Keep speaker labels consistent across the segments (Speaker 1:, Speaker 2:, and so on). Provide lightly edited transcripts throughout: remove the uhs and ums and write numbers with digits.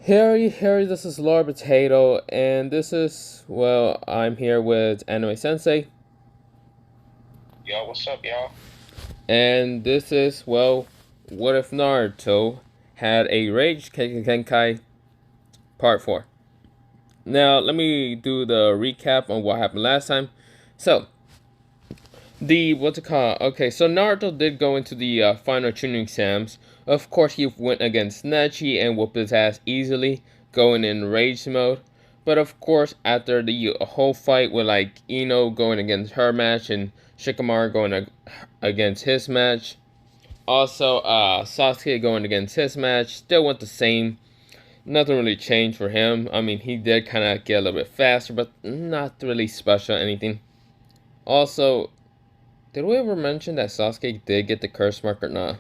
Speaker 1: Harry, this is Lord Potato, and this is, well, I'm here with Anime Sensei,
Speaker 2: Yo, what's up, y'all?
Speaker 1: and this is, well, what if Naruto had a Rage Genkai Part 4. Now, let me do the recap on what happened last time. So, what's it called? Okay, so Naruto did go into the final tuning exams. Of course, he went against Nechi and whooped his ass easily, going in rage mode. But of course, after the whole fight with like Ino going against her match and Shikamaru going against his match, also Sasuke going against his match, still went the same. Nothing really changed for him. I mean, he did kind of get a little bit faster, but not really special anything. Also, did we ever mention that Sasuke did get the curse mark or not?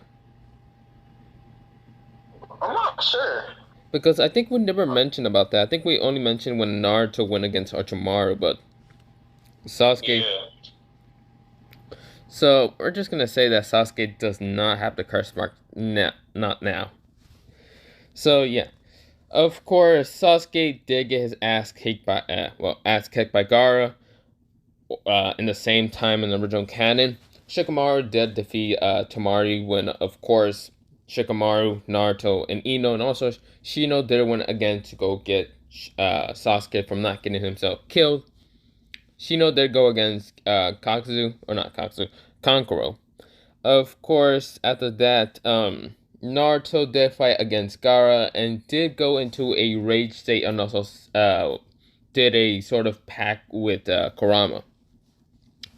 Speaker 2: I'm not sure.
Speaker 1: Because I think we never mentioned about that. I think we only mentioned when Naruto went against Orochimaru, but Sasuke.
Speaker 2: Yeah.
Speaker 1: So we're just gonna say that Sasuke does not have the curse mark now, not now. So yeah, of course Sasuke did get his ass kicked by Gaara in the same time in the original canon. Shikamaru did defeat Tamari when, of course, Shikamaru, Naruto, and Ino, and also Shino did win again to go get Sasuke from not getting himself killed. Shino did go against Kankuro. Of course, after that, Naruto did fight against Gaara and did go into a rage state and also did a sort of pact with Kurama.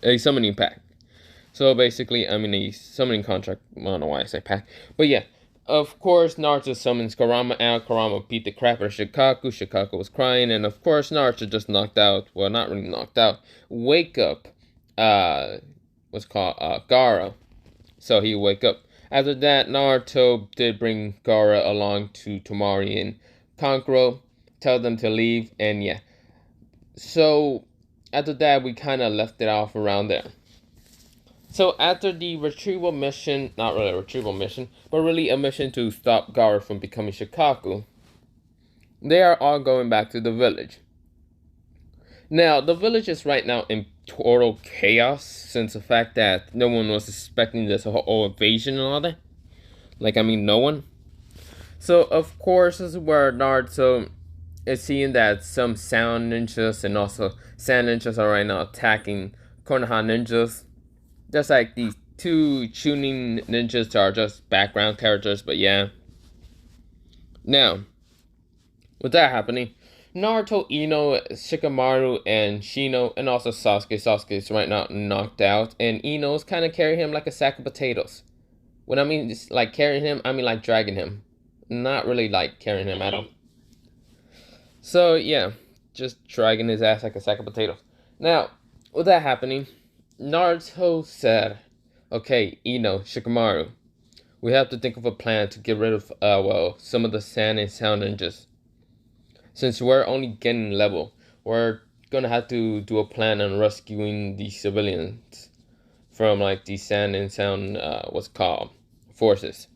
Speaker 1: A summoning pact. So basically, I mean, a summoning contract. I don't know why I say pact. But yeah, of course, Naruto summons Kurama out. Kurama beat the crap out of Shikaku. Shikaku was crying. And of course, Naruto just knocked out. Well, not really knocked out. Wake up. What's called Gaara. So he wake up. After that, Naruto did bring Gaara along to Tomari and Kankuro. Tell them to leave. And yeah. So after that, we kind of left it off around there. So after the retrieval mission, not really a retrieval mission, but really a mission to stop Gaara from becoming Shikaku, they are all going back to the village. Now, the village is right now in total chaos since the fact that no one was expecting this whole invasion and all that. Like, I mean, no one. So, of course, this is where Naruto is seeing that some sound ninjas and also sand ninjas are right now attacking Konoha ninjas. Just like these two tuning ninjas are just background characters, but yeah. Now, with that happening, Naruto, Ino, Shikamaru, and Shino, and also Sasuke. Sasuke is right now knocked out, and Ino's kind of carrying him like a sack of potatoes. When I mean like carrying him, I mean like dragging him. Not really like carrying him at all. So yeah, just dragging his ass like a sack of potatoes. Now, with that happening, Naruto said, okay, Ino, Shikamaru, we have to think of a plan to get rid of, some of the sand and sound ninjas. Since we're only getting level, we're gonna have to do a plan on rescuing the civilians from, like, the sand and sound, what's called, forces.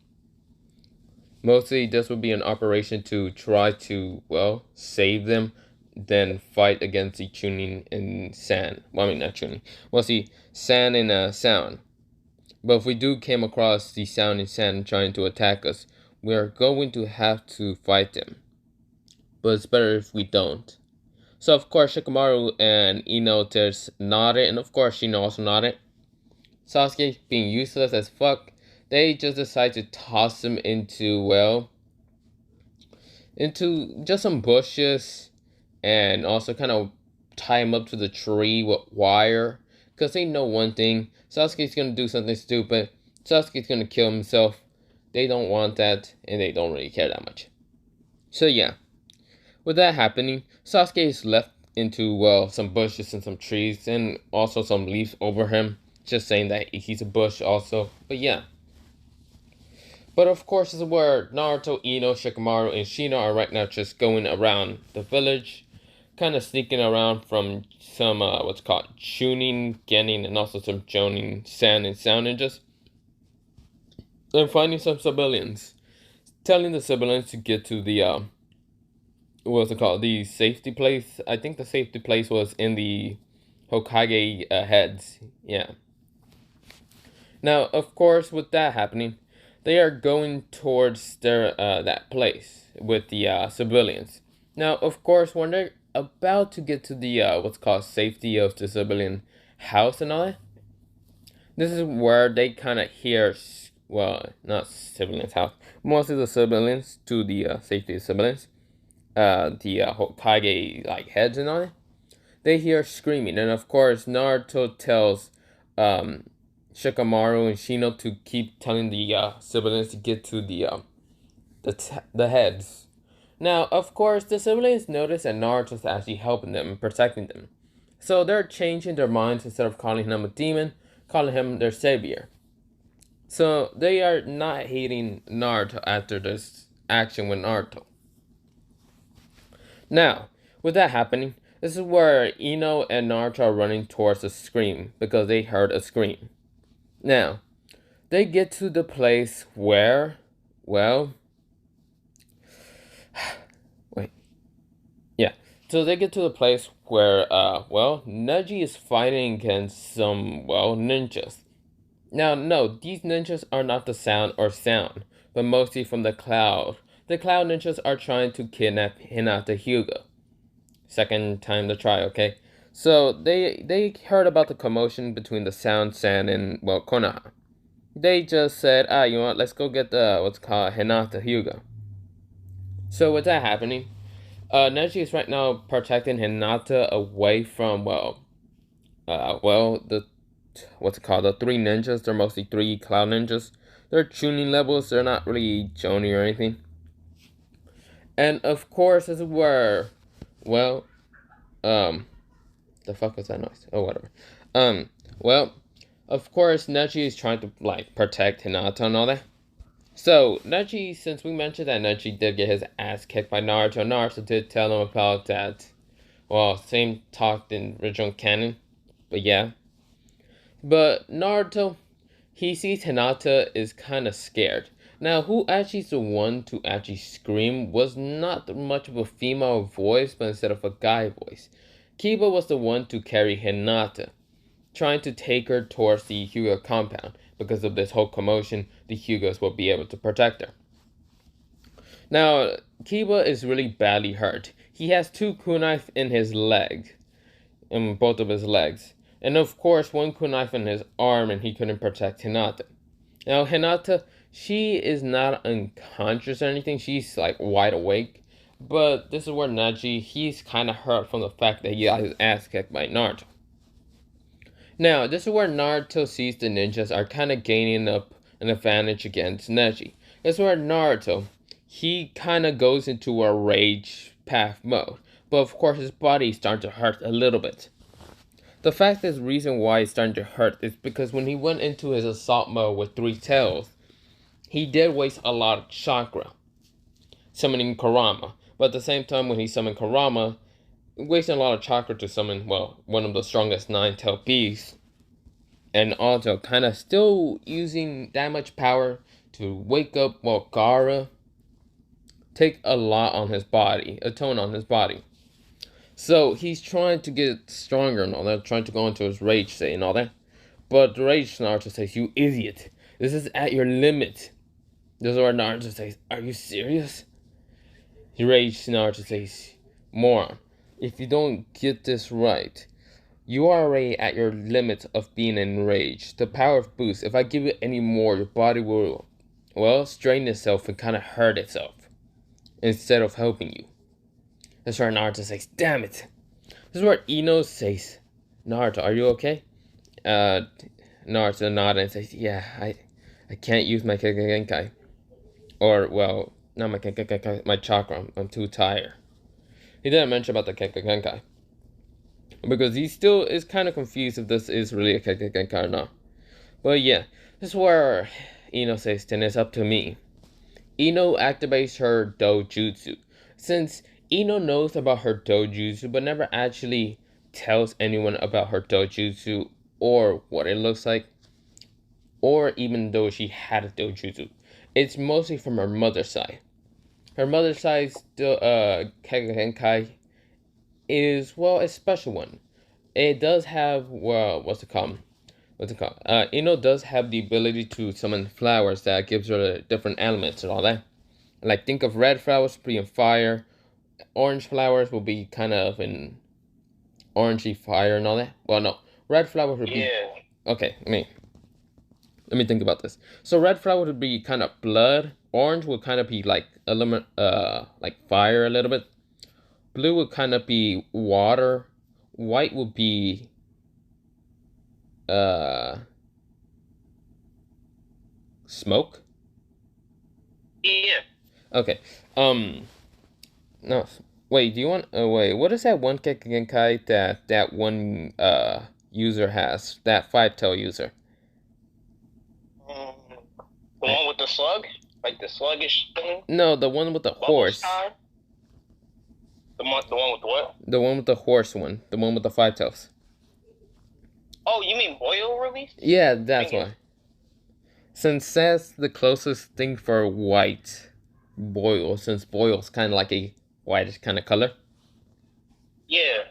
Speaker 1: Mostly, this would be an operation to try to, well, save them, then fight against the tuning and sand. Well, I mean, not tuning. Well, see, sand and sound. But if we do came across the sound and sand trying to attack us, we are going to have to fight them. But it's better if we don't. So, of course, Shikamaru and Ino just nodded, and of course, Shino also nodded. Sasuke, being useless as fuck, they just decide to toss him into, well, into just some bushes and also kind of tie him up to the tree with wire. Because they know one thing, Sasuke's going to do something stupid. Sasuke's going to kill himself. They don't want that, and they don't really care that much. So yeah, with that happening, Sasuke is left into, well, some bushes and some trees, and also some leaves over him. Just saying that he's a bush also. But yeah. But of course, this is where Naruto, Ino, Shikamaru, and Shino are right now just going around the village, kind of sneaking around from some, what's called tuning, getting, and also some joning sand and sound ninjas, and finding some civilians, telling the civilians to get to the what's it called? The safety place. I think the safety place was in the Hokage heads. Yeah. Now, of course, with that happening, they are going towards their that place with the civilians. Now, of course, when they're about to get to the what's called safety of the civilian house and all that, this is where they kind of hear, well, not civilians house, mostly the civilians to the safety of civilians, the Hokage like heads and all that. They hear screaming, and of course, Naruto tells um, Shikamaru and Shino to keep telling the civilians to get to the heads. Now, of course, the civilians notice that Naruto's actually helping them and protecting them, so they're changing their minds instead of calling him a demon, calling him their savior. So they are not hating Naruto after this action with Naruto. Now, with that happening, this is where Ino and Naruto are running towards a scream because they heard a scream. Now, they get to the place where, well, wait, yeah. So they get to the place where, Neji is fighting against some, ninjas. Now, no, these ninjas are not the sound, but mostly from the cloud. The cloud ninjas are trying to kidnap Hinata Hyuga. Second time to try, okay? So they heard about the commotion between the Sound Sand and Konoha. They just said, you know what, let's go get the what's called Hinata Hyuga. So with that happening, Neji is right now protecting Hinata away from the what's it called, the three ninjas. They're mostly three cloud ninjas. They're tuning levels, they're not really Joni or anything. And of course, this is where, well, the fuck was that noise? Oh, whatever. Um, well, of course, Neji is trying to like protect Hinata and all that. So Neji, since we mentioned that Neji did get his ass kicked by Naruto, Naruto did tell him about that. Well, same talk in original canon, but yeah. But Naruto, he sees Hinata is kind of scared. Now, who actually is the one to actually scream was not much of a female voice, but instead of a guy voice. Kiba was the one to carry Hinata, trying to take her towards the Hyuga compound. Because of this whole commotion, the Hyugas will be able to protect her. Now, Kiba is really badly hurt. He has two kunai in his leg, in both of his legs. And of course, one kunai in his arm, and he couldn't protect Hinata. Now, Hinata, she is not unconscious or anything. She's like wide awake. But this is where Neji, he's kind of hurt from the fact that he got his ass kicked by Naruto. Now, this is where Naruto sees the ninjas are kind of gaining up an advantage against Neji. This is where Naruto, he kind of goes into a rage path mode. But of course, his body is starting to hurt a little bit. The fact is, the reason why it's starting to hurt is because when he went into his assault mode with three tails, he did waste a lot of chakra, summoning Kurama. But at the same time, when he summoned Kurama, wasting a lot of chakra to summon, one of the strongest nine-tailed beasts, and also kind of still using that much power to wake up, Gaara, take a lot on his body, a tone on his body. So he's trying to get stronger and all that, trying to go into his rage state and all that. But the rage Naruto says, "You idiot! This is at your limit." This is where Naruto says, "Are you serious?" He rage Naruto says, "Moron, if you don't get this right, you are already at your limit of being enraged. The power of boost, if I give it any more, your body will, strain itself and kind of hurt itself instead of helping you." That's where Naruto says, "Damn it." This is where Ino says, "Naruto, are you okay?" Naruto nods and says, "Yeah, I can't use my Genkai. Or, not my Genkai, my chakra. I'm too tired." He didn't mention about the Genkai, because he still is kind of confused if this is really a Genkai or not. But yeah, this is where Ino says, "Then it's up to me." Ino activates her dojutsu. Since Ino knows about her dojutsu, but never actually tells anyone about her dojutsu or what it looks like, or even though she had a dojutsu, it's mostly from her mother's side. Her mother's side still Kekkei is well a special one. It does have well what's it called? What's it called? Ino does have the ability to summon flowers that gives her different elements and all that. Like think of red flowers being fire, orange flowers will be kind of an orangey fire and all that. Well, no, red flowers would be
Speaker 2: Yeah.
Speaker 1: okay. Let me think about this. So red flower would be kind of blood. Orange would kind of be like element, like fire a little bit. Blue would kind of be water. White would be uh smoke.
Speaker 2: Yeah.
Speaker 1: Okay. Um. No. Wait. Do you want? Wait. What is that one Genkai that one user has? That five tail user.
Speaker 2: Mm, the one with the slug, like the sluggish thing.
Speaker 1: No, the one with the
Speaker 2: Bubbles
Speaker 1: horse.
Speaker 2: time. The one with the what?
Speaker 1: The one with the horse one. The one with the five tails.
Speaker 2: Oh, you mean boil release?
Speaker 1: Yeah, that's why. Since that's the closest thing for white boil, since boil's kind of like a whitish kind of color.
Speaker 2: Yeah.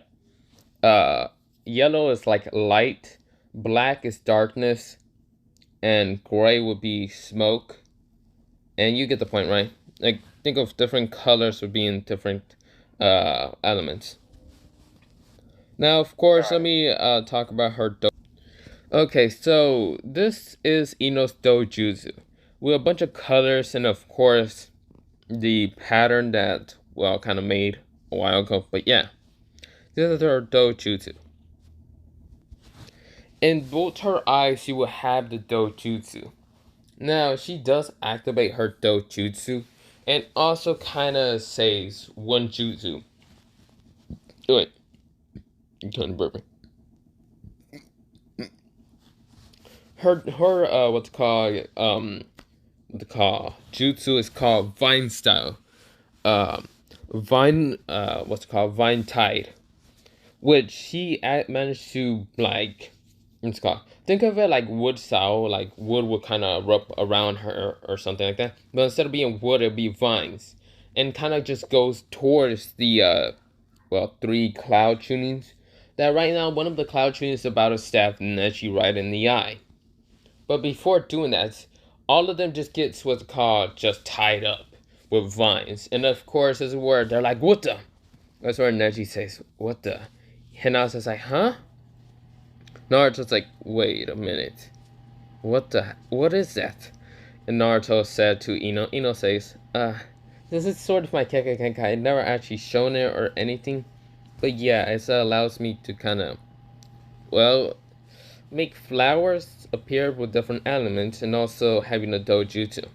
Speaker 1: Uh, Yellow is like light, black is darkness, and gray would be smoke. And you get the point, right? Like think of different colors would be in different elements. Now, of course, let me talk about her. Okay, so this is Ino's Dojutsu with a bunch of colors and of course the pattern that well kind of made a while ago. But yeah, this is her Dojutsu. In both her eyes, she will have the Dojutsu. Now she does activate her Dojutsu and also kind of says one jutsu. Wait, I'm kind of burping. Her what's called the call jutsu is called vine style, vine what's called vine tide, which he managed to like what's called think of it like wood style, like wood would kind of rub around her or something like that, but instead of being wood it'd be vines, and kind of just goes towards the well three cloud tunings. That right now one of the cloud tunings is about to stab Neji right in the eye. But before doing that, all of them just gets what's called just tied up with vines. And of course, as a word, they're like, what the? That's where Neji says, what the? Hinasa's like, huh? Naruto's like, wait a minute. What the? What is that? And Naruto said to Ino, Ino says, this is sort of my Kekkei Genkai. I never actually shown it or anything. But yeah, it allows me to kind of, well, make flowers appear with different elements and also having a dojutsu.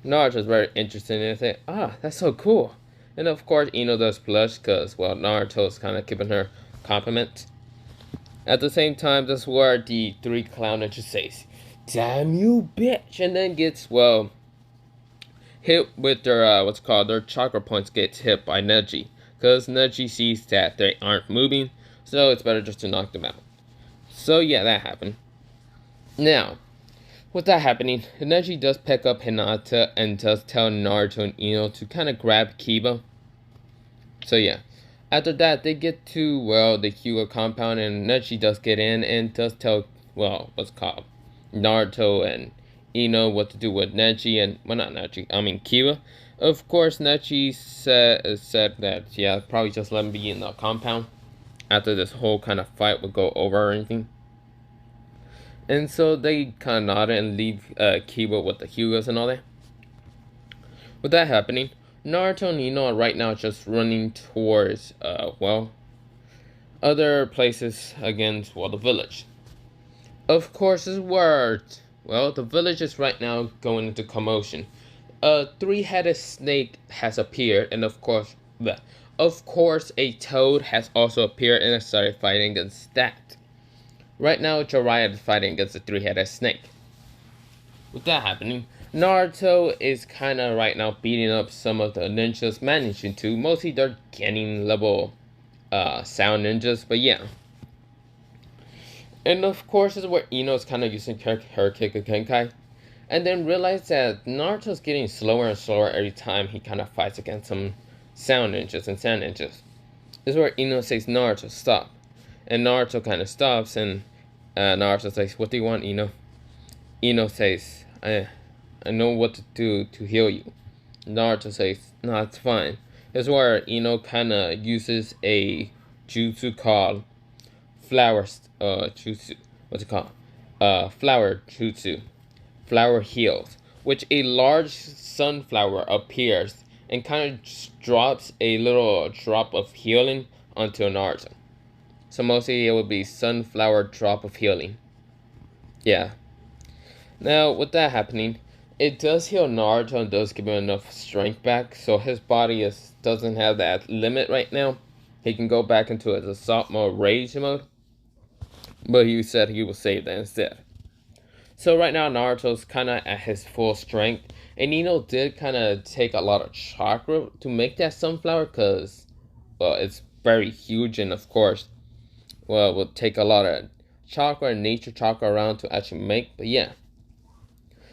Speaker 1: Naruto's very interested in it. Say, that's so cool. And of course, Ino does blush because, well, Naruto's kind of giving her compliments. At the same time, that's where the three clown ninja says, damn you, bitch. And then gets, well, hit with their, what's called, their chakra points gets hit by Neji. Because Neji sees that they aren't moving, so it's better just to knock them out. So yeah, that happened. Now, with that happening, Neji does pick up Hinata and does tell Naruto and Ino to kind of grab Kiba. So yeah, after that they get to, well, the Hyuga compound and Neji does get in and does tell, well, what's called, Naruto and Ino what to do with Neji and, well, not Neji, I mean Kiba. Of course, Neji said that, yeah, probably just let him be in the compound after this whole kind of fight would go over or anything. And so they kind of nod and leave Kiba with the Hyugas and all that. With that happening, Naruto and Ino are right now just running towards, well, other places against, well, the village. Of course, this is where, well, the village is right now going into commotion. A three-headed snake has appeared, and of course, a toad has also appeared and started fighting against that. Right now, Jiraiya is fighting against a three-headed snake. With that happening, Naruto is kind of right now beating up some of the ninjas managing to. Mostly they're getting level sound ninjas, but yeah. And of course, this is where Ino's kind of using her Kekkei Genkai. and then realized that Naruto's getting slower and slower every time he kind of fights against some sound ninjas and sand ninjas. This is where Ino says, Naruto, stop. And Naruto kind of stops, and Naruto says, what do you want, Ino? Ino says, I know what to do to heal you. Naruto says, no, it's fine. This is where Ino kind of uses a jutsu called flower jutsu. What's it called? Flower jutsu. Flower heals, which a large sunflower appears and kind of drops a little drop of healing onto Naruto. So mostly it would be sunflower drop of healing. Yeah. Now with that happening, it does heal Naruto and does give him enough strength back, so his body doesn't have that limit right now. He can go back into his assault mode, rage mode, but he said he will save that instead. So right now Naruto's kind of at his full strength, and Ino did kind of take a lot of chakra to make that sunflower, because, well, it's very huge, and of course, well, it will take a lot of chakra and nature chakra around to actually make, but yeah.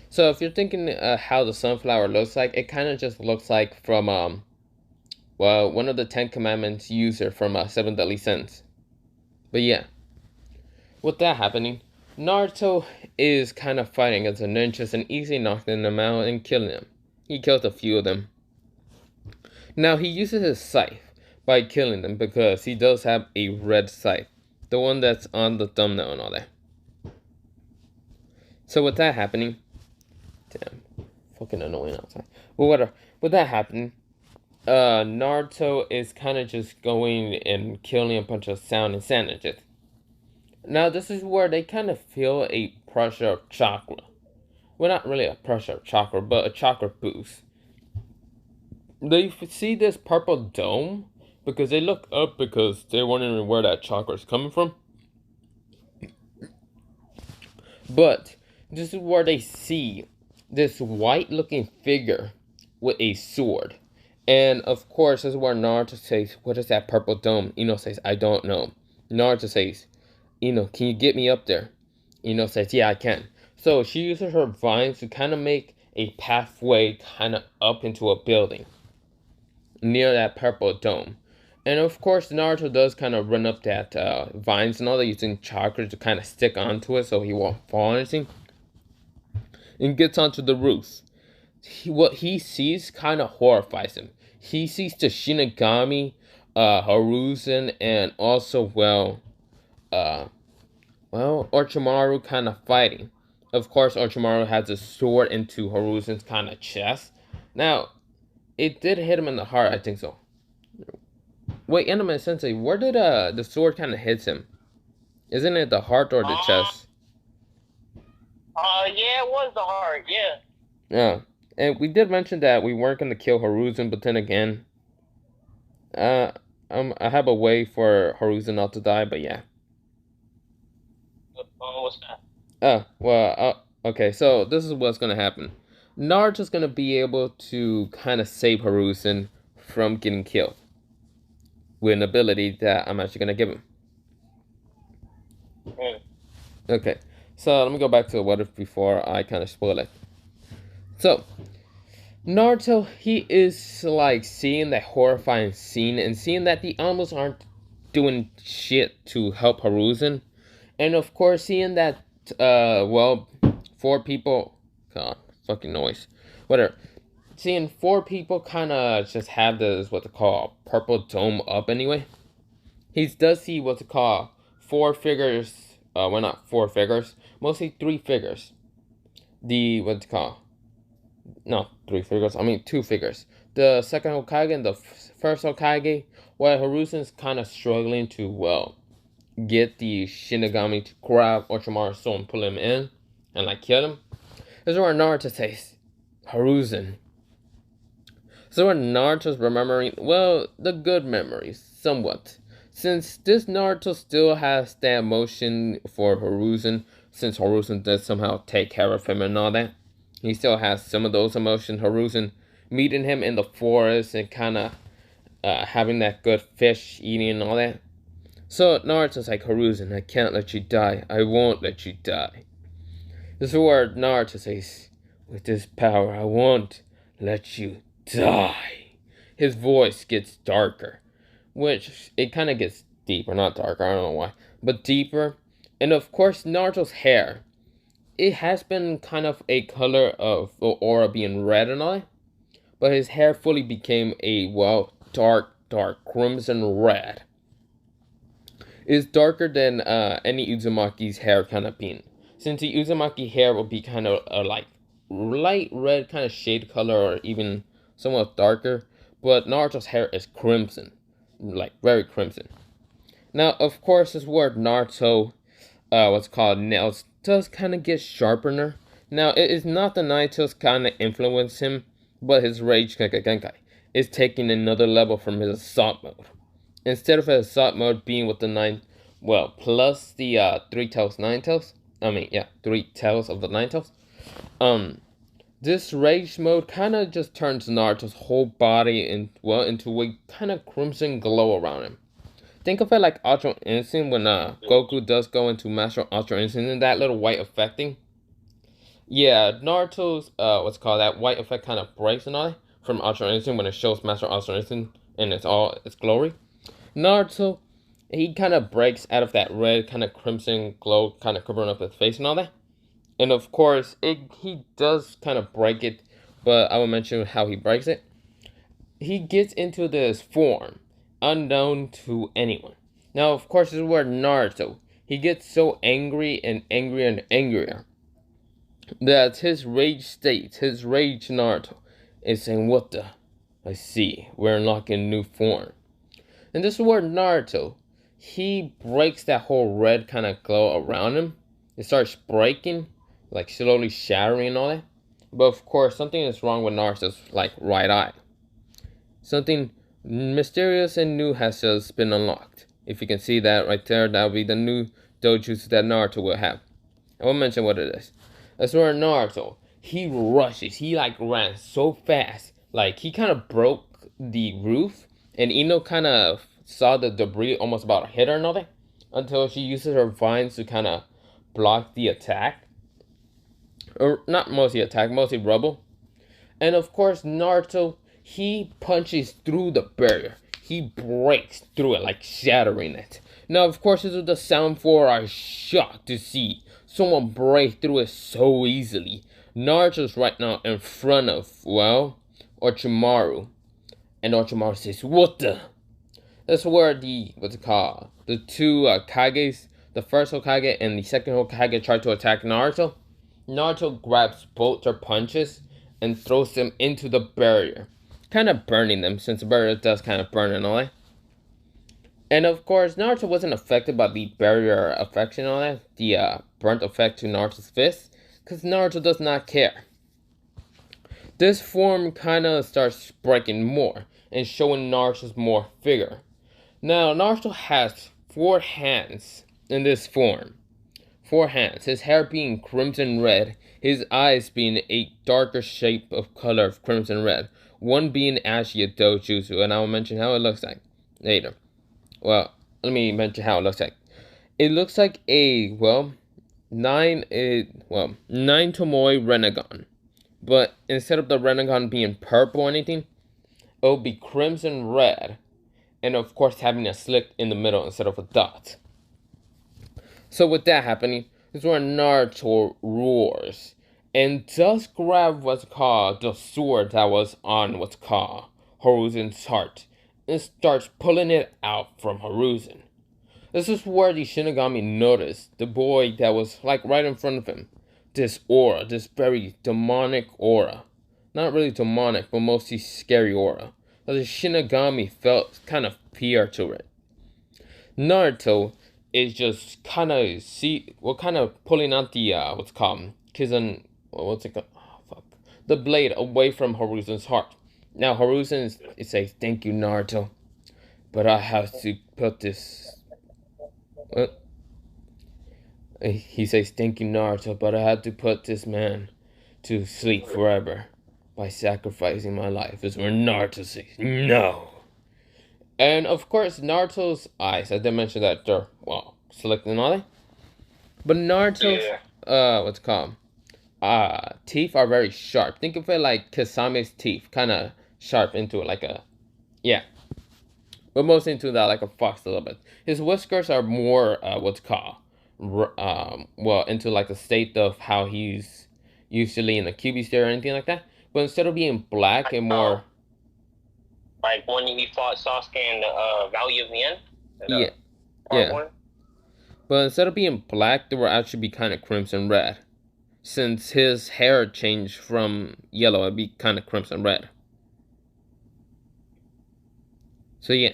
Speaker 1: So if you're thinking how the sunflower looks like, it kind of just looks like from, well, one of the 10 Commandments user from 7 Deadly Sins. But yeah, with that happening, Naruto is kind of fighting as a ninjas and easily knocking them out and killing them. He kills a few of them. Now he uses his scythe by killing them because he does have a red scythe. The one that's on the thumbnail and all that. So with that happening, damn, fucking annoying outside. But whatever. With that happening, Naruto is kind of just going and killing a bunch of sound and sand ninjas. Now this is where they kind of feel a pressure of chakra. Well, not really a pressure of chakra, but a chakra boost. They see this purple dome because they look up because they're wondering where that chakra is coming from. But this is where they see this white looking figure with a sword. And of course, this is where Naruto says, what is that purple dome? Ino says, I don't know. Naruto says, Ino, can you get me up there? Ino says, yeah, I can. So she uses her vines to kind of make a pathway kind of up into a building near that purple dome. And of course, Naruto does kind of run up that vines and all that, using chakra to kind of stick onto it so he won't fall or anything. And gets onto the roof. What he sees kind of horrifies him. He sees the Shinigami, Hiruzen, and also, Orochimaru kind of fighting. Of course, Orochimaru has a sword into Hiruzen's kind of chest. Now, it did hit him in the heart, I think so. Wait, Anime Sensei, where did the sword kind of hit him? Isn't it the heart or the chest?
Speaker 2: Yeah, it was the heart, yeah.
Speaker 1: Yeah. And we did mention that we weren't going to kill Hiruzen, but then again, I have a way for Hiruzen not to die, but yeah.
Speaker 2: What's that?
Speaker 1: Okay, so this is what's going to happen. Naruto's going to be able to kind of save Hiruzen from getting killed with an ability that I'm actually going to give him. Okay, so let me go back to what if before I kind of spoil it. So, Naruto, he is like seeing that horrifying scene and seeing that the animals aren't doing shit to help Hiruzen. And of course, seeing that, 4 people, God, fucking noise, whatever. Seeing 4 people kind of just have this, what they call, purple dome up anyway. He does see what's it called, 4 figures, not 4 figures, mostly 3 figures. What's it called? No, 3 figures, I mean 2 figures. The second Hokage and the first Hokage, while Hiruzen's kind of struggling to, get the Shinigami to grab Orochimaru's soul and pull him in and like kill him. This is where Naruto says, Hiruzen. So where Naruto's remembering, the good memories, somewhat. Since this Naruto still has that emotion for Hiruzen, since Hiruzen does somehow take care of him and all that, he still has some of those emotions. Hiruzen meeting him in the forest and kind of having that good fish eating and all that. So Naruto's like, Hiruzen, I can't let you die. I won't let you die. This is where Naruto says, With this power, I won't let you die. His voice gets darker, which it kind of gets deeper, not darker, I don't know why, but deeper. And of course, Naruto's hair, it has been kind of a color of the aura being red and all, but his hair fully became a, well, dark crimson red. It's darker than any Uzumaki's hair kind of being. Since the Uzumaki hair will be kind of like light red kind of shade color or even somewhat darker, but Naruto's hair is crimson, like very crimson. Now, of course, this word Naruto, what's called nails, does kind of get sharpener. Now, it is not the Naito's kind of influence him, but his Rage Genkai is taking another level from his assault mode. Instead of his assault mode being with the nine, well, plus the three tails, nine tails. I mean, yeah, three tails of the nine tails. This rage mode kind of just turns Naruto's whole body into a kind of crimson glow around him. Think of it like Ultra Instinct when Goku does go into Master Ultra Instinct and that little white effecting. Yeah, Naruto's what's called that white effect kind of breaks and all from Ultra Instinct when it shows Master Ultra Instinct and it's all its glory. Naruto, he kind of breaks out of that red kind of crimson glow kind of covering up his face and all that. And of course, he does kind of break it, but I will mention how he breaks it. He gets into this form, unknown to anyone. Now, of course, this is where Naruto, he gets so angry and angrier and angrier that his rage state, his rage Naruto, is saying, "What the? I see, we're unlocking a new form." And this is where Naruto, he breaks that whole red kind of glow around him. It starts breaking, like slowly shattering and all that. But of course, something is wrong with Naruto's like right eye. Something mysterious and new has just been unlocked. If you can see that right there, that will be the new dojutsu that Naruto will have. I won't mention what it is. That's where Naruto, he rushes. He like ran so fast. Like he kind of broke the roof. And Ino kind of saw the debris almost about to hit her and all that. Until she uses her vines to kind of block the attack. Or not mostly attack, mostly rubble. And of course, Naruto, he punches through the barrier. He breaks through it, like shattering it. Now, of course, this is the sound for our shocked to see someone break through it so easily. Naruto's right now in front of, well, Orochimaru. And Orochimaru says, "What the?" That's where the, what's it called? The two Kages, the first Hokage and the second Hokage try to attack Naruto. Naruto grabs both their punches and throws them into the barrier, kind of burning them since the barrier does kind of burn and all that. And of course, Naruto wasn't affected by the barrier effect and all that, the burnt effect to Naruto's fist, because Naruto does not care. This form kind of starts breaking more and showing Naruto's more figure. Now, Naruto has 4 hands in this form. 4 hands, his hair being crimson red, his eyes being a darker shape of color of crimson red, one being actually a dojutsu, and I will mention how it looks like later. Well, let me mention how it looks like. It looks like a, well, 9 Tomoe Renegon. But instead of the Renegon being purple or anything, it will be crimson red, and of course having a slit in the middle instead of a dot. So with that happening, this is where Naruto roars and does grab what's called the sword that was on what's called Hiruzen's heart and starts pulling it out from Hiruzen. This is where the Shinigami noticed the boy that was like right in front of him. This aura, this very demonic aura. Not really demonic, but mostly scary aura. That the Shinigami felt kind of fear to it. Naruto is just kind of pulling out the what's called Kizan, what's it called? Oh, fuck, the blade away from Hiruzen's heart. Now Hiruzen it says, "Thank you, Naruto, but I have to put this." What? He says, "Thank you, Naruto, but I had to put this man to sleep forever by sacrificing my life." Is where Naruto says, "No." And of course, Naruto's eyes, I did mention that they're, well, selected and all that. But Naruto's, what's it called? teeth are very sharp. Think of it like Kasame's teeth, kind of sharp into it, like a yeah, but mostly into that like a fox a little bit. His whiskers are more what's called well into like the state of how he's usually in a QB stare or anything like that. But instead of being black and more
Speaker 2: like when he fought Sasuke in the Valley of the End,
Speaker 1: yeah
Speaker 2: part
Speaker 1: yeah,
Speaker 2: one.
Speaker 1: but instead of being black, they will actually be kind of crimson red. Since his hair changed from yellow, it'd be kind of crimson red. So yeah.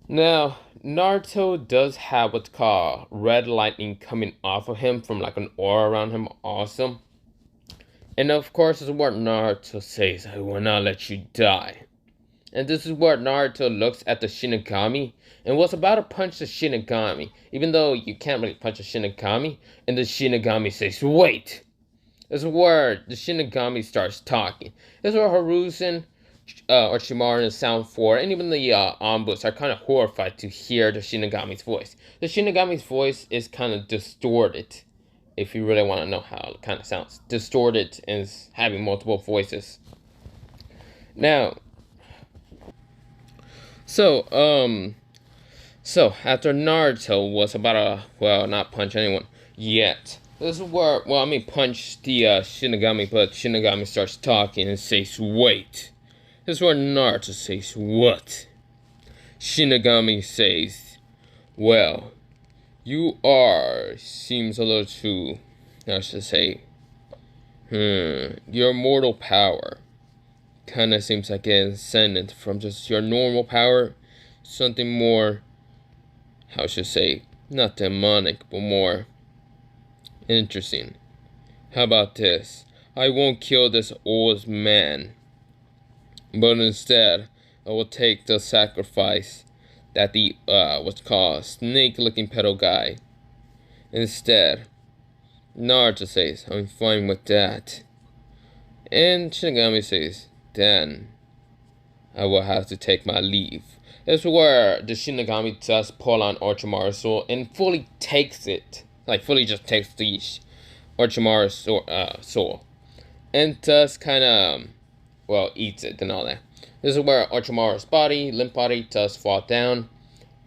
Speaker 1: Now, Naruto does have what's called red lightning coming off of him from like an aura around him, awesome. And of course, this is what Naruto says, I will not let you die. And this is where Naruto looks at the Shinigami and was about to punch the Shinigami, even though you can't really punch a Shinigami, and the Shinigami says, wait! This is where the Shinigami starts talking. This is where Haruzen, Orochimaru, and Sound 4, and even the Ombuds are kind of horrified to hear the Shinigami's voice. The Shinigami's voice is kind of distorted, if you really want to know how it kind of sounds. Distorted and having multiple voices. Now, so, so after Naruto was about to, well, not punch anyone yet. This is where, well, I mean, punch the Shinigami, but Shinigami starts talking and says, wait. This is where Naruto says, what? Shinigami says, well, you seems a little too, I should say, your mortal power kinda seems like an ascendant from just your normal power, something more, how should I say, not demonic, but more interesting. How about this? I won't kill this old man, but instead, I will take the sacrifice that the, what's called, snake-looking petal guy. Instead, Naruto says, I'm fine with that. And Shinigami says, then, I will have to take my leave. That's where the Shinigami does pull on Orochimaru's soul and fully takes it. Like, fully just takes the Orochimaru's soul. And does kind of, well, eats it and all that. This is where Orochimaru's body, limp body, does fall down.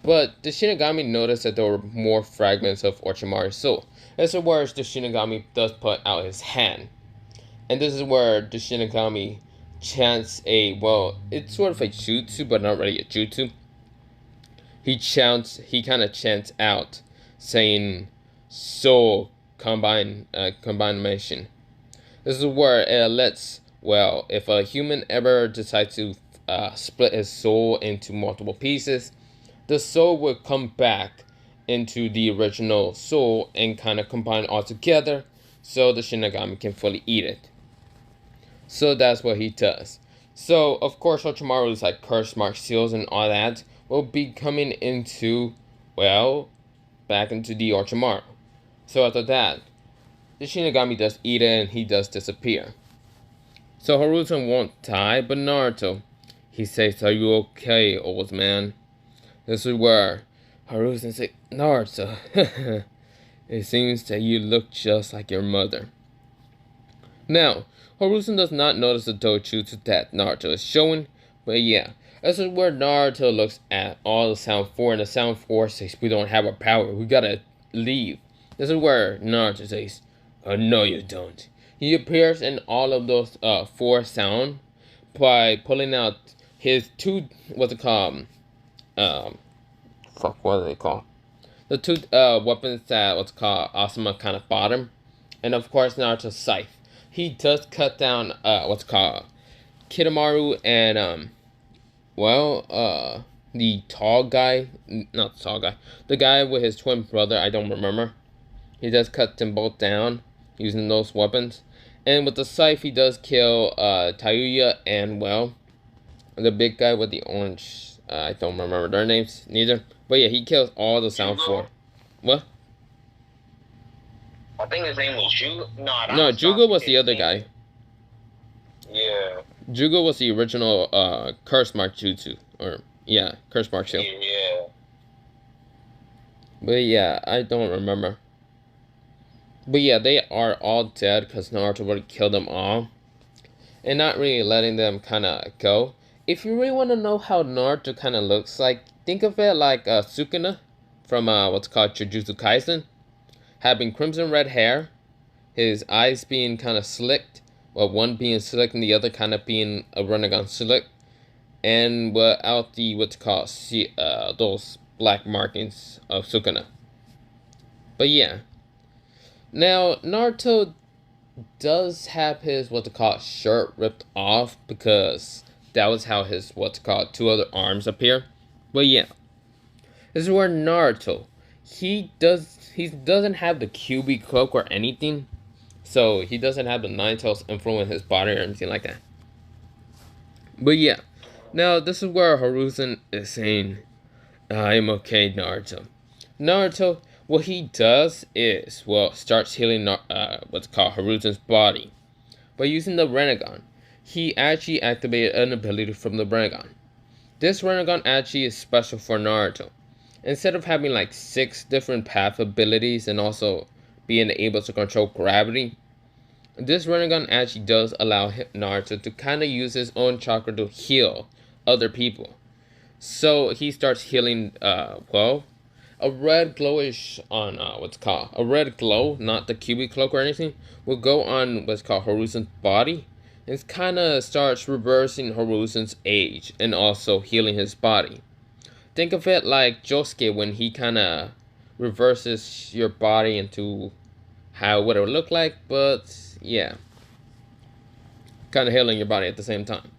Speaker 1: But the Shinigami noticed that there were more fragments of Orochimaru's soul. This is where the Shinigami does put out his hand. And this is where the Shinigami chants a, well, it's sort of a jutsu, but not really a jutsu. He kind of chants out, saying, soul combination. This is where it lets, well, if a human ever decides to split his soul into multiple pieces, the soul will come back into the original soul and kind of combine all together so the Shinigami can fully eat it. So that's what he does. So, of course, Orochimaru's like curse mark seals and all that will be coming into, well, back into the Orochimaru. So after that, the Shinigami does eat it and he does disappear. So Haruzen won't die, but Naruto, he says, are you okay, old man? This is where Haruzen says, Naruto, it seems that you look just like your mother. Now, Haruzen does not notice the dojutsu that Naruto is showing, but yeah, this is where Naruto looks at all the Sound 4, and the Sound 4 says, we don't have our power, we gotta leave. This is where Naruto says, oh, no you don't. He appears in all of those 4 sound by pulling out his two, what's it called, what are they called? The 2 weapons that, what's called, Asuma kind of bought him. And of course, Naruto's scythe. He does cut down, what's called, Kidomaru and, the tall guy, not the tall guy, the guy with his twin brother, I don't remember. He does cut them both down using those weapons. And with the scythe, he does kill, Tayuya and, well, the big guy with the orange, I don't remember their names, neither. But yeah, he kills all the Sound 4. What?
Speaker 2: I think his name was Jugo.
Speaker 1: No, Jugo was the other guy.
Speaker 2: Yeah.
Speaker 1: Jugo was the original curse mark jutsu. Or, yeah, curse mark shield.
Speaker 2: Yeah.
Speaker 1: But yeah, I don't remember. But yeah, they are all dead because Naruto already killed them all. And not really letting them kind of go. If you really want to know how Naruto kind of looks like, think of it like Sukuna from what's called Jujutsu Kaisen. Having crimson red hair, his eyes being kind of slicked, well, one being slick and the other kind of being a Rinnegan slick, and without the what's called those black markings of Sukuna. But yeah, now Naruto does have his what's called shirt ripped off because that was how his what's called two other arms appear. But yeah, this is where Naruto he doesn't have the QB cloak or anything, so he doesn't have the Nine Tails influence his body or anything like that. But yeah, now this is where Hiruzen is saying, "I'm okay, Naruto." Naruto, what he does is, well, starts healing what's called Hiruzen's body by using the Rinnegan. He actually activated an ability from the Rinnegan. This Rinnegan actually is special for Naruto. Instead of having like 6 different path abilities and also being able to control gravity, this Rinnegan actually does allow Naruto to kind of use his own chakra to heal other people. So he starts healing, well, a red glowish on what's called a red glow, not the cubic cloak or anything, will go on what's called Hiruzen's body. It kind of starts reversing Hiruzen's age and also healing his body. Think of it like Josuke when he kind of reverses your body into how what it would look like, but yeah, kind of healing your body at the same time.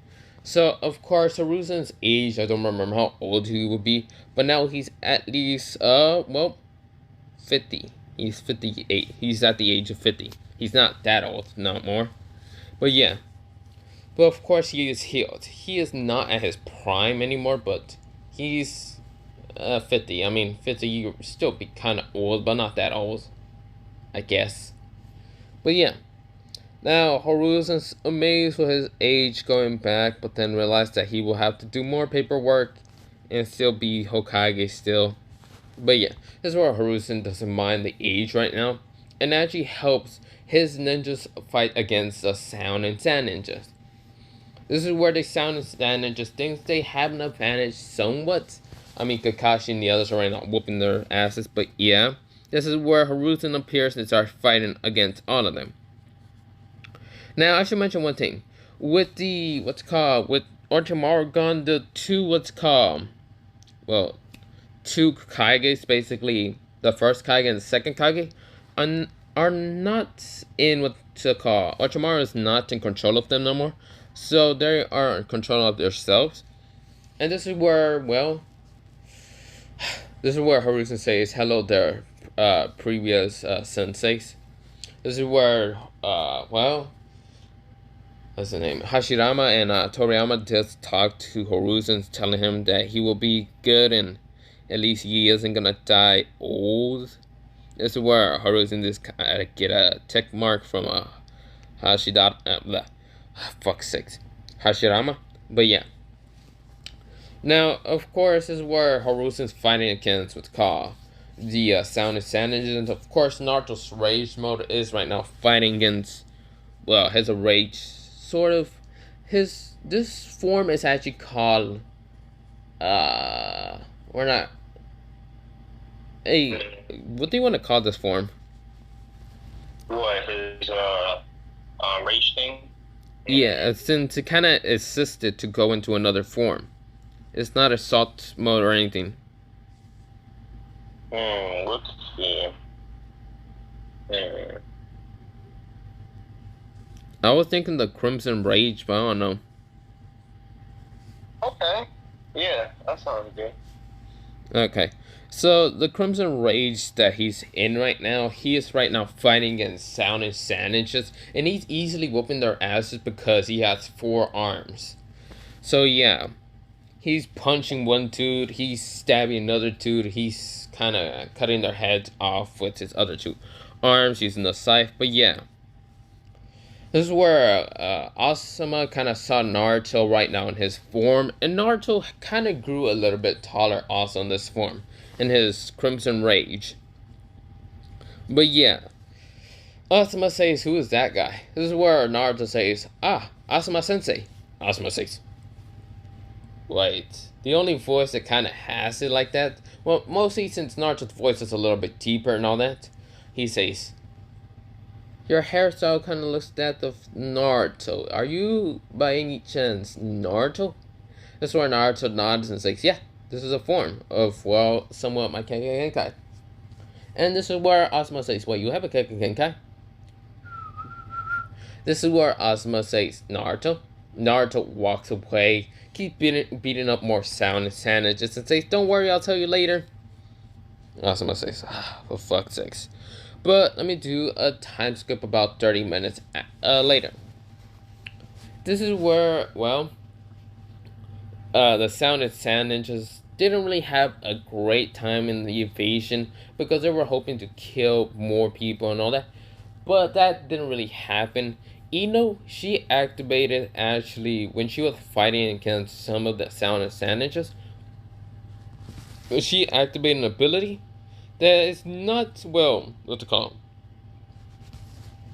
Speaker 1: So of course Hiruzen's age, I don't remember how old he would be, but now he's at least 50. He's 58. He's at the age of 50. He's not that old, not more. But yeah. But of course he is healed. He is not at his prime anymore, but he's 50. I mean, 50 you still be kind of old, but not that old, I guess. But yeah. Now, Hiruzen's amazed with his age going back, but then realized that he will have to do more paperwork and still be Hokage still. But yeah, this is where Hiruzen doesn't mind the age right now, and actually helps his ninjas fight against the Sound and Sand ninjas. This is where the Sound and Sand ninjas think they have an advantage somewhat. I mean, Kakashi and the others are right now whooping their asses, but yeah, this is where Hiruzen appears and starts fighting against all of them. Now, I should mention one thing. With the, with Orochimaru gone, the two, well, two Kages, basically, the first Kage and the second Kage, are not in Orochimaru is not in control of them no more. So they are in control of themselves. And this is where, well, this is where Hiruzen says, hello there, previous senseis. This is where, well, what's the name? Hashirama and Toriyama just talked to Hiruzen, telling him that he will be good and at least he isn't gonna die old. This is where Hiruzen just get a tick mark from fuck's sakes, Hashirama. But yeah. Now, of course, this is where Hiruzen's fighting against what's called the Sound and Sand Engines. Of course, Naruto's rage mode is right now fighting against, well, his rage sort of this form is actually called we're not hey what do you want to call this form?
Speaker 2: What, his rage thing?
Speaker 1: Yeah, since it kind of assisted to go into another form. It's not assault mode or anything.
Speaker 2: Let's see.
Speaker 1: I was thinking the Crimson Rage, but I don't know.
Speaker 2: Okay. Yeah, that sounds good.
Speaker 1: Okay. So the Crimson Rage that he's in right now, he is right now fighting against Sound and Sand Ninjas, and he's easily whooping their asses because he has 4 arms. So yeah, he's punching one dude, he's stabbing another dude, he's kind of cutting their heads off with his other 2 arms using the scythe. But yeah, this is where Asuma kind of saw Naruto right now in his form, and Naruto kind of grew a little bit taller also in this form, in his Crimson Rage. But yeah, Asuma says, "Who is that guy?" This is where Naruto says, "Ah, Asuma Sensei." Asuma says, "Wait." The only voice that kind of has it like that, well, mostly since Naruto's voice is a little bit deeper and all that, he says, "Your hairstyle kind of looks that of Naruto. Are you, by any chance, Naruto?" That's where Naruto nods and says, "Yeah, this is a form of, well, somewhat my Kekkei Genkai." And this is where Asuma says, "Well, you have a Kekkei Genkai?" This is where Asuma says, "Naruto." Naruto walks away, keeps beating up more sound and sandwiches, and says, "Don't worry, I'll tell you later." Asuma says, "For fuck's sakes." But let me do a time skip about 30 minutes later. This is where, well, the sound and sand ninjas didn't really have a great time in the invasion because they were hoping to kill more people and all that. But that didn't really happen. Ino, she activated actually when she was fighting against some of the sound and sand ninjas. She activated an ability that is not, well, what to call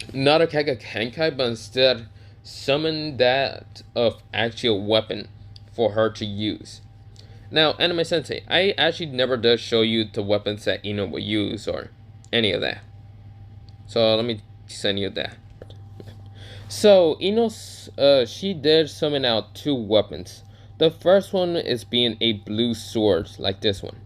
Speaker 1: it? Not a Kenkai, but instead summon that of actual weapon for her to use. Now, Anime Sensei, I actually never did show you the weapons that Ino will use or any of that. So let me send you that. So Ino, she did summon out two weapons. The first one is being a blue sword, like this one.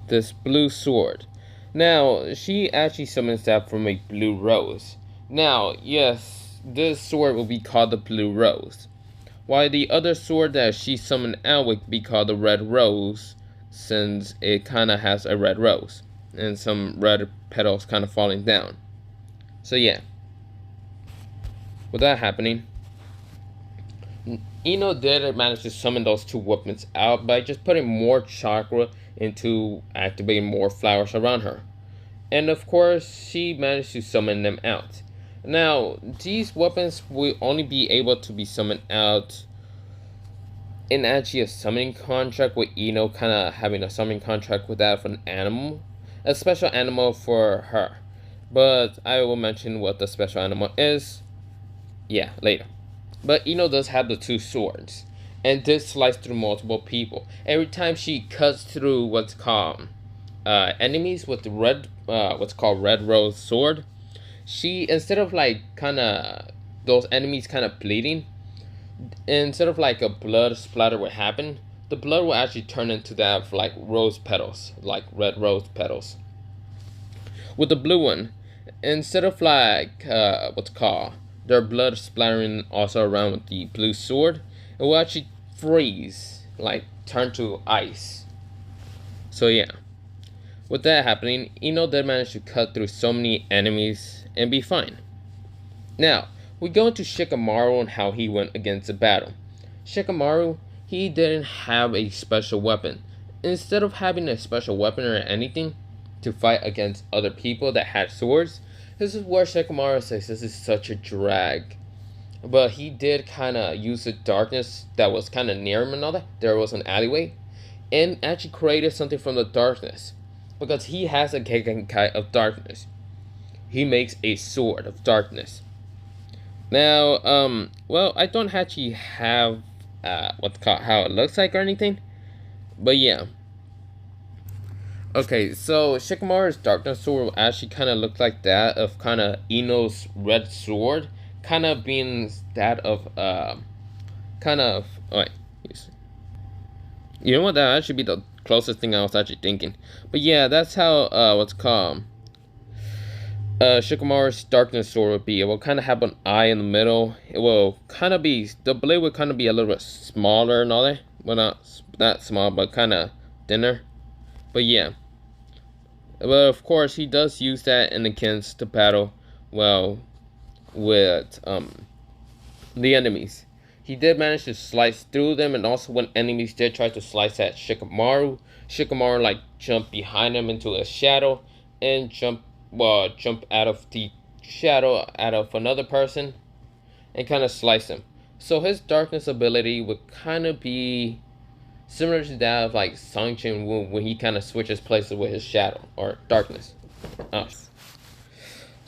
Speaker 1: This blue sword. Now, she actually summons that from a blue rose. Now, yes, this sword will be called the blue rose. While the other sword that she summoned out would be called the red rose, since it kind of has a red rose. And some red petals kind of falling down. So yeah. With that happening, Ino did manage to summon those two weapons out by just putting more chakra into activating more flowers around her. And of course, she managed to summon them out. Now, these weapons will only be able to be summoned out in actually a summoning contract with Ino kind of having a summoning contract with that of an animal. A special animal for her. But I will mention what the special animal is. Yeah, later. But Ino does have the two swords. And this slice through multiple people. Every time she cuts through what's called enemies with the red, what's called red rose sword, she, instead of like kind of those enemies kind of bleeding, instead of like a blood splatter would happen, the blood will actually turn into that of like rose petals, like red rose petals. With the blue one, instead of like what's called their blood splattering also around with the blue sword, it will actually freeze, like turn to ice. So yeah, with that happening, Ino did manage to cut through so many enemies and be fine. Now, we go into Shikamaru and how he went against the battle. Shikamaru, he didn't have a special weapon. Instead of having a special weapon or anything to fight against other people that had swords, this is where Shikamaru says this is such a drag. But he did kind of use the darkness that was kind of near him and all that. There was an alleyway. And actually created something from the darkness. Because he has a Genkai of darkness. He makes a sword of darkness. Now, well, I don't actually have what's called how it looks like or anything, but yeah. Okay, so Shikamaru's darkness sword will actually kind of look like that of kind of Ino's red sword, kind of being that of kind of. Oh wait, you know what? That actually be the closest thing I was actually thinking. But yeah, that's how what's called Shikamaru's darkness sword would be. It will kind of have an eye in the middle. It will kind of be, the blade would kind of be a little bit smaller and all that. Well, not small, but kind of thinner. But yeah. But of course, he does use that in against the battle, well, with the enemies. He did manage to slice through them, and also when enemies did try to slice at Shikamaru, Shikamaru like jumped behind him into a shadow and jump out of the shadow out of another person and kind of slice him. So his darkness ability would kind of be similar to that of like Song Chin Woo when he kind of switches places with his shadow or darkness. Oh.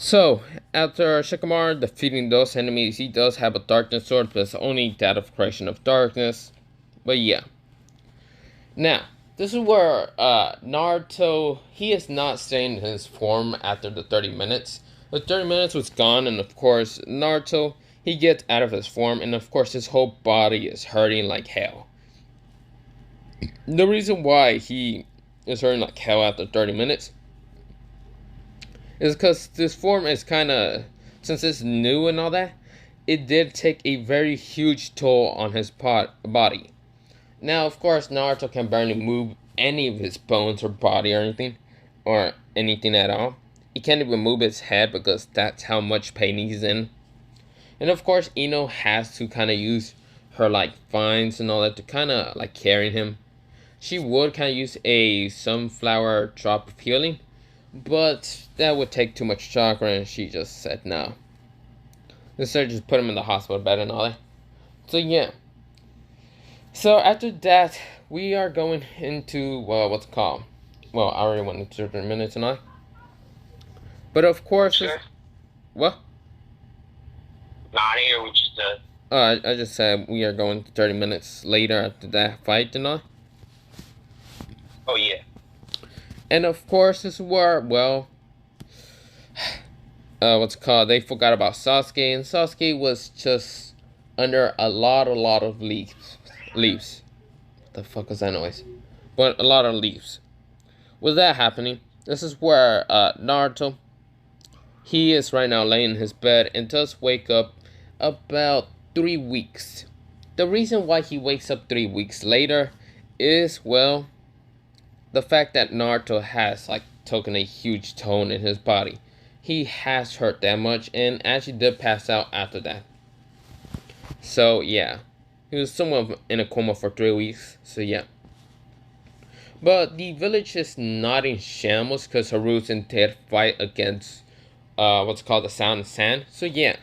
Speaker 1: So, after Shikamaru defeating those enemies, he does have a darkness sword, but it's only that of creation of darkness. But yeah. Now, this is where Naruto, he is not staying in his form after the 30 minutes. The 30 minutes was gone, and of course, Naruto, he gets out of his form, and of course, his whole body is hurting like hell. The reason why he is hurting like hell after 30 minutes is because this form is kind of, since it's new and all that, it did take a very huge toll on his body. Now, of course, Naruto can barely move any of his bones or body or anything, or anything at all. He can't even move his head because that's how much pain he's in. And of course, Ino has to kind of use her like vines and all that to kind of like carry him. She would kind of use a sunflower drop of healing, but that would take too much chakra, and she just said no. Instead, just put him in the hospital bed and all that. So yeah. So after that, we are going into what's it called? Well, I already went into 30 minutes and all. But of course,
Speaker 2: Sure.
Speaker 1: what?
Speaker 2: Nah, I didn't hear what you said.
Speaker 1: I just said we are going to 30 minutes later after that fight and all.
Speaker 2: Oh yeah.
Speaker 1: And of course, this is where, well, what's it called? They forgot about Sasuke, and Sasuke was just under a lot of leaves. Leaves. What the fuck is that noise? But a lot of leaves. With that happening, this is where Naruto, he is right now laying in his bed and does wake up about 3 weeks. The reason why he wakes up 3 weeks later is, well, the fact that Naruto has like taken a huge toll in his body. He has hurt that much and actually did pass out after that. So yeah, he was somewhat in a coma for 3 weeks. So yeah. But the village is not in shambles because Haru's did fight against what's called the Sound of Sand. So yeah,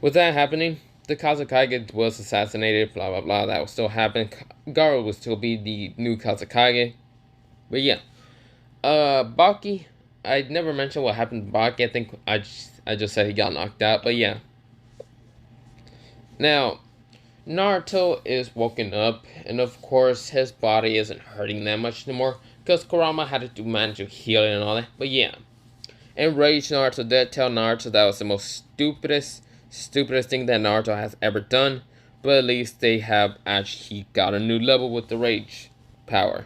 Speaker 1: with that happening, the Kazekage was assassinated. Blah blah blah. That will still happen. Gaara will still be the new Kazekage. But yeah, Baki. I never mentioned what happened to Baki. I think I just said he got knocked out. But yeah. Now, Naruto is woken up, and of course, his body isn't hurting that much anymore because Kurama had to manage to heal it and all that. But yeah, enraged Naruto did tell Naruto that was the most stupidest thing that Naruto has ever done. But at least they have actually got a new level with the rage power.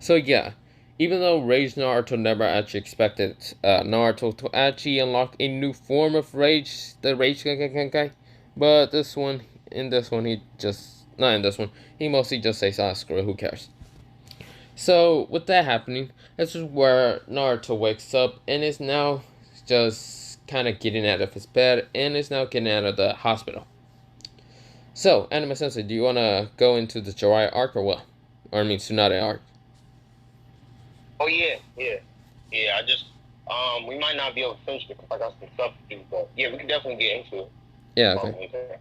Speaker 1: So yeah, even though Rage Naruto never actually expected Naruto to actually unlock a new form of Rage, the Rage Genkai, but in this one, he just, not in this one, he mostly just says, ah, screw it, who cares. So, with that happening, this is where Naruto wakes up and is now just kind of getting out of his bed and is now getting out of the hospital. So, Anime Sensei, do you want to go into the Jiraiya arc or what? Or I mean, Tsunade arc?
Speaker 2: Oh yeah, yeah, yeah. I just we might not be able to finish it because I got some stuff to do, but yeah, we can definitely get into it.
Speaker 1: Yeah, okay.
Speaker 2: Okay.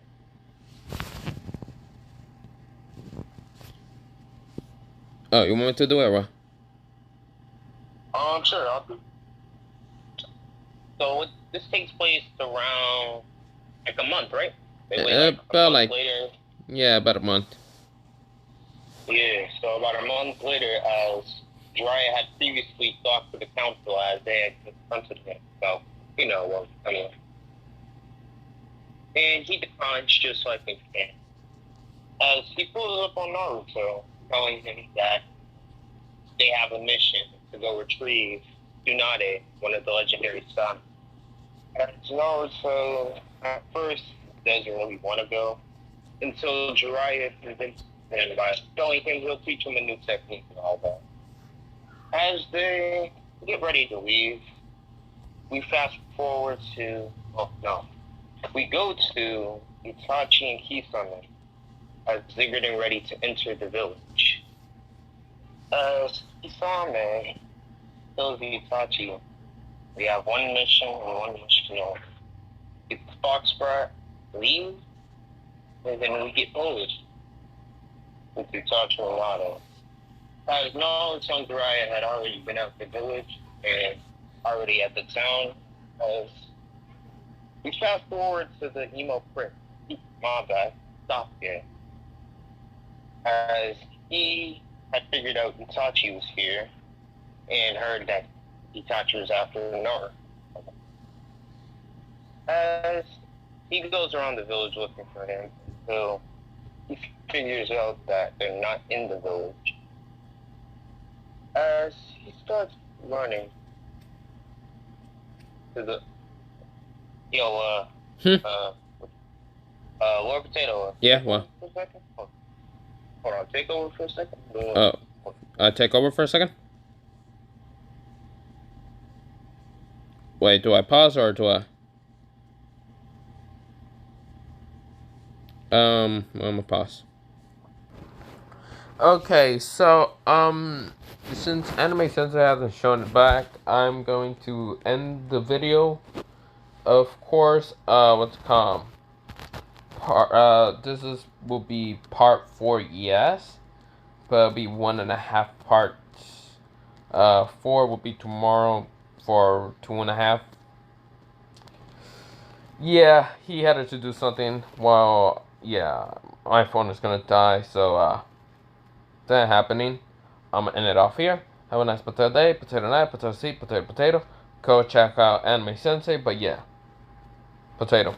Speaker 1: Oh, you want me to do it, bro?
Speaker 2: Sure, I'll do. So this takes place around like a month, right? They wait like a
Speaker 1: About
Speaker 2: month
Speaker 1: like,
Speaker 2: later.
Speaker 1: yeah, about a month.
Speaker 2: Yeah, so about a month later, as Jiraiya had previously talked to the council as they had confronted him. So, well, I mean, and he declines just like they can. As he pulls up on Naruto, telling him that they have a mission to go retrieve Tsunade, one of the legendary sons. As Naruto, at first, doesn't really want to go until Jiraiya convinces him by showing him he'll teach him a new technique and all that. As they get ready to leave, we fast forward to, oh no, we go to Itachi and Kisame as they're getting ready to enter the village. As Kisame tells Itachi, we have one mission and one mission only. Get the Fox Brat, leave, and then we get posed with Itachi and Naruto. As Naruto and Jiraiya had already been out the village, and already at the town. As we fast forward to the emo prince. My bad. Stop here. As he had figured out Itachi was here and heard that Itachi was after Naruto. As he goes around the village looking for him until he figures out that they're not in the village. As he starts running to the Lord Potato.
Speaker 1: Yeah, well.
Speaker 2: For a second? Hold on, take over for a second.
Speaker 1: Take over for a second? Wait, do I pause or do I? I'm gonna pause. Okay, so, since Anime Sensei hasn't shown it back, I'm going to end the video. Of course, what's it called? Will be part 4, yes, but it'll be 1.5 parts. 4 will be tomorrow for 2.5. Yeah, he had to do something. Well, yeah, my phone is gonna die, so that happening. I'm gonna end it off here. Have a nice potato day, potato night, potato seed, potato potato. Go check out Anime Sensei, but yeah, potato.